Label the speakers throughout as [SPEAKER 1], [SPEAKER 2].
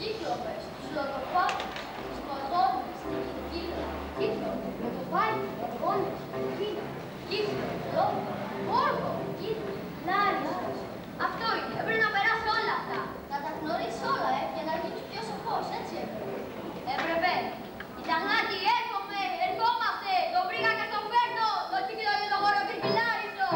[SPEAKER 1] κύκλοπες, τους λογοπάτους, τους σκοτώνες, την κύκλο, κύκλο, με το πάλι, οργόνες, κύκλο, κύκλο, λόγο, όργο, κύκλο, λάρισος. Αυτό είναι, έπρεπε να περάσει όλα αυτά. Να τα γνωρίσεις όλα, για να γίνεις πιο σοφός, έτσι έπρεπε. Έπρεπε. Ιταγνάτη, έρχομαι, ερχόμαστε, το βρήκα και το φέρνω, το κύκλο και το χώρο κυρκυλάρισο.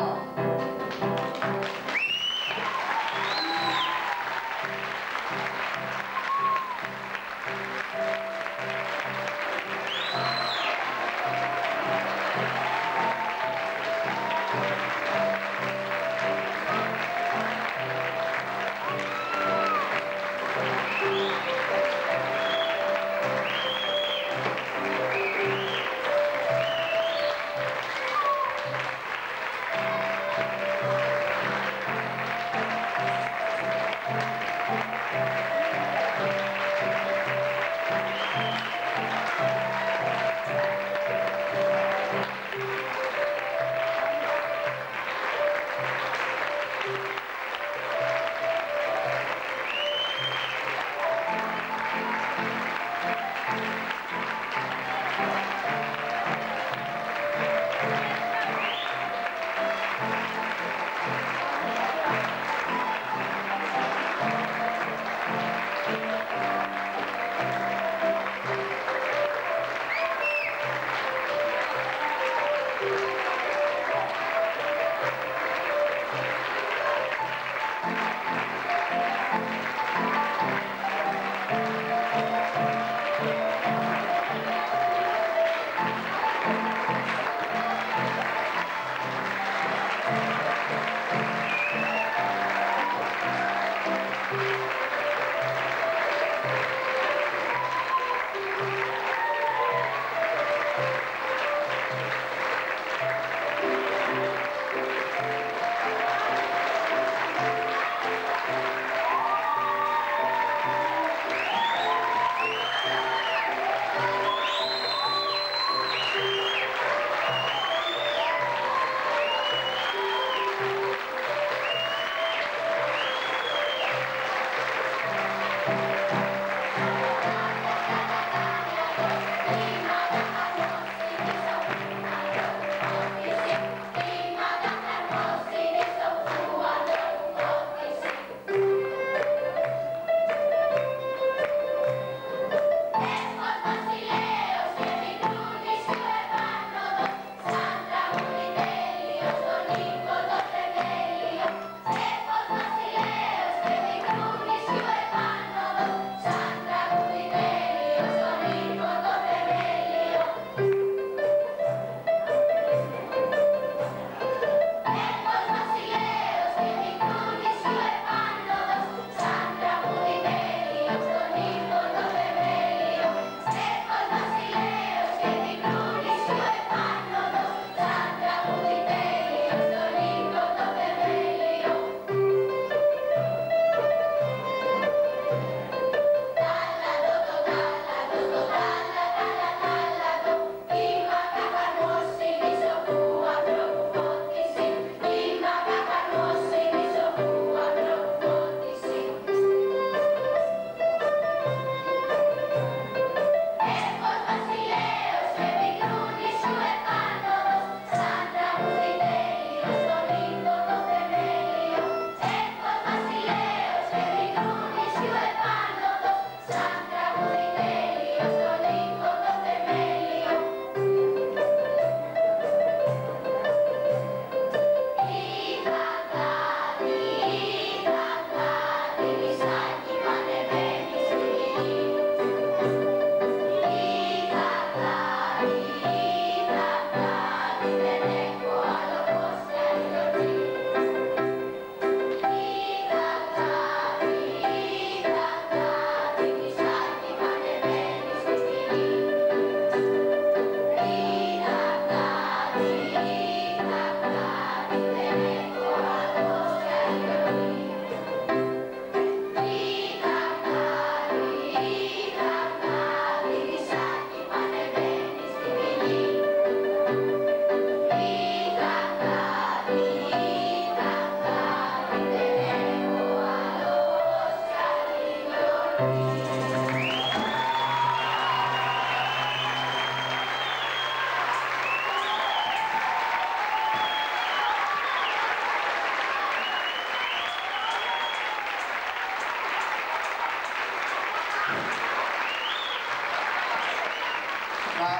[SPEAKER 2] Να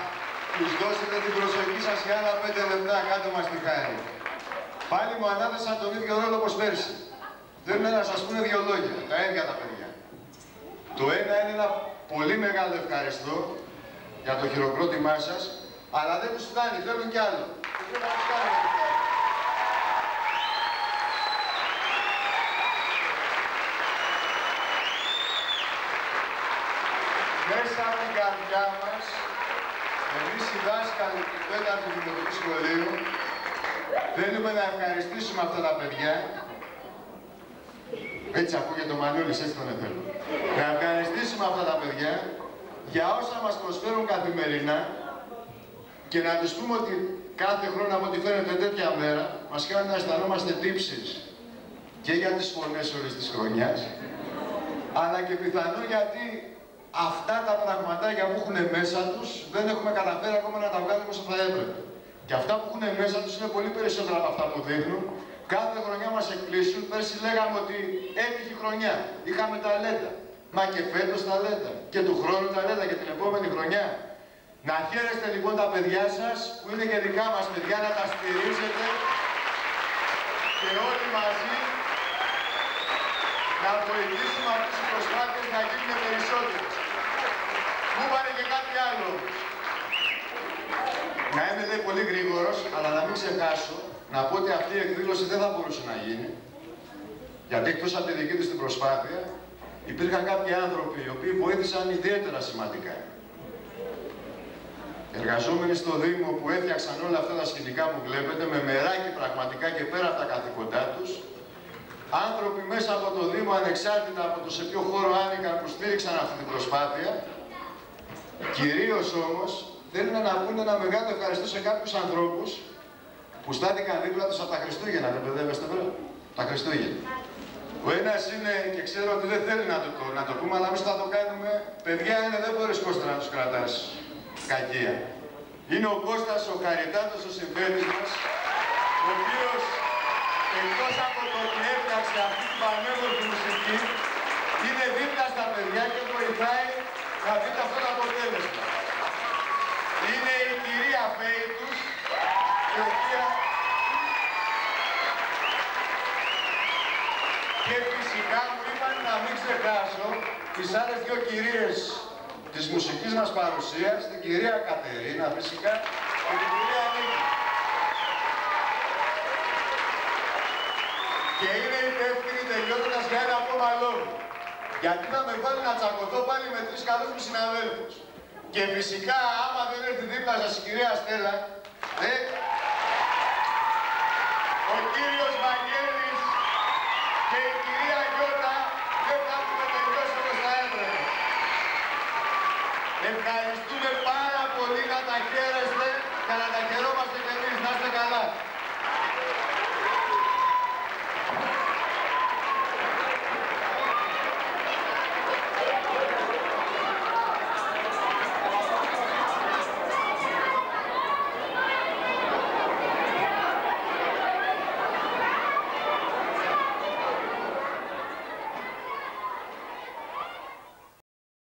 [SPEAKER 2] τους δώσετε την προσοχή σας για άλλα 5 λεπτά, κάντε μας τη χάρη. Πάλι μου ανάθεσαν τον ίδιο ρόλο όπως πέρσι. Θέλουν να σας πούνε 2 λόγια, τα ίδια τα παιδιά. Το ένα είναι ένα πολύ μεγάλο ευχαριστώ για το χειροκρότημά σας, αλλά δεν τους φτάνει, θέλουν κι άλλο. Μέσα από την καρδιά μας, εμείς οι δάσκαλοι του 4ου Δημοτικού Σχολείου θέλουμε να ευχαριστήσουμε αυτά τα παιδιά. Έτσι ακούγεται ο Μανούλης, έτσι τον θέλω. Να ευχαριστήσουμε αυτά τα παιδιά για όσα μας προσφέρουν καθημερινά και να τους πούμε ότι κάθε χρόνο από ό,τι φαίνεται τέτοια μέρα μας κάνουν να αισθανόμαστε τύψεις και για τις φωνές όλης της χρονιάς, αλλά και πιθανόν γιατί αυτά τα πραγματάκια που έχουν μέσα τους δεν έχουμε καταφέρει ακόμα να τα βγάλουμε όσο θα έπρεπε. Και αυτά που έχουν μέσα τους είναι πολύ περισσότερα από αυτά που δείχνουν. Κάθε χρονιά μας εκπλήσουν. Πέρσι λέγαμε ότι έτυχε χρονιά. Είχαμε ταλέντα. Μα και φέτος ταλέντα. Και του χρόνου ταλέντα και την επόμενη χρονιά. Να χαίρεστε λοιπόν τα παιδιά σας, που είναι και δικά μας παιδιά, να τα στηρίζετε και όλοι μαζί να βοηθήσουμε αυτές οι προσπάθειες να γίνουν περισσότερες. Μου είπανε και κάτι άλλο. Να είμαι λέει πολύ γρήγορος, αλλά να μην ξεχάσω να πω ότι αυτή η εκδήλωση δεν θα μπορούσε να γίνει. Γιατί εκτός από τη δική της την προσπάθεια, υπήρχαν κάποιοι άνθρωποι οι οποίοι βοήθησαν ιδιαίτερα σημαντικά. Εργαζόμενοι στο Δήμο που έφτιαξαν όλα αυτά τα σκηνικά που βλέπετε, με μεράκι πραγματικά και πέρα από τα καθήκοντά τους. Άνθρωποι μέσα από το Δήμο, ανεξάρτητα από το σε ποιο χώρο άνοιγαν, που στήριξαν αυτή την προσπάθεια. Κυρίως όμως, θέλουν να πούνε ένα μεγάλο ευχαριστώ σε κάποιους ανθρώπους που στάθηκαν δίπλα τους από τα Χριστούγεννα. Δεν παιδεύεστε βέβαια, τα Χριστούγεννα. Ο ένας είναι, και ξέρω ότι δεν θέλει να το πούμε, αλλά εμείς θα το κάνουμε. Παιδιά είναι, δεν μπορείς Κώστα να τους κρατάς κακία. Είναι ο Κώστας ο Χαριτάτος, ο συμπαίτης μας, ο οποίος εκτός από το ότι έφτιαξε αυτή την πανέμορφη μουσική, είναι δίπλα στα παιδιά και βοηθάει να δείτε αυτό το αποτέλεσμα. Είναι η κυρία Φέιτους, η οποία και φυσικά μου είπαν να μην ξεχάσω τις άλλες 2 κυρίες της μουσικής μας παρουσίας, την κυρία Κατερίνα φυσικά και την κυρία Νίκη. Και είναι υπεύθυνη τελειώνοντας για ένα ακόμα λόγο. Γιατί να με βάλει να τσακωθώ πάλι με 3 καλούς μου συναδέλφους. Και φυσικά άμα δεν έρθει δίπλα σας η κυρία Στέλλα, ο κύριος Βαγγέλης.